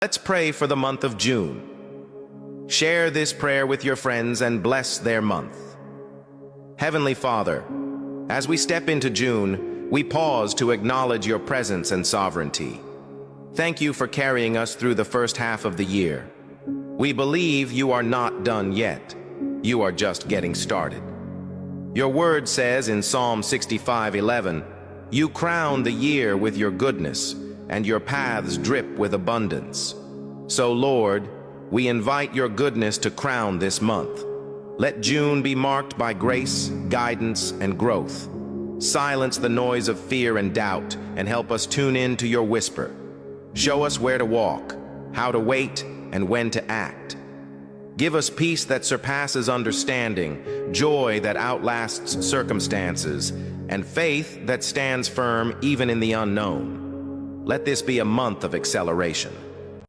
Let's pray for the month of June. Share this prayer with your friends and bless their month. Heavenly Father, as we step into June, we pause to acknowledge your presence and sovereignty. Thank you for carrying us through the first half of the year. We believe you are not done yet. You are just getting started. Your word says in Psalm 65:11, "You crown the year with your goodness, and your paths drip with abundance." So, Lord, we invite your goodness to crown this month. Let June be marked by grace, guidance, and growth. Silence the noise of fear and doubt, and help us tune in to your whisper. Show us where to walk, how to wait, and when to act. Give us peace that surpasses understanding, joy that outlasts circumstances, and faith that stands firm even in the unknown. Let this be a month of acceleration.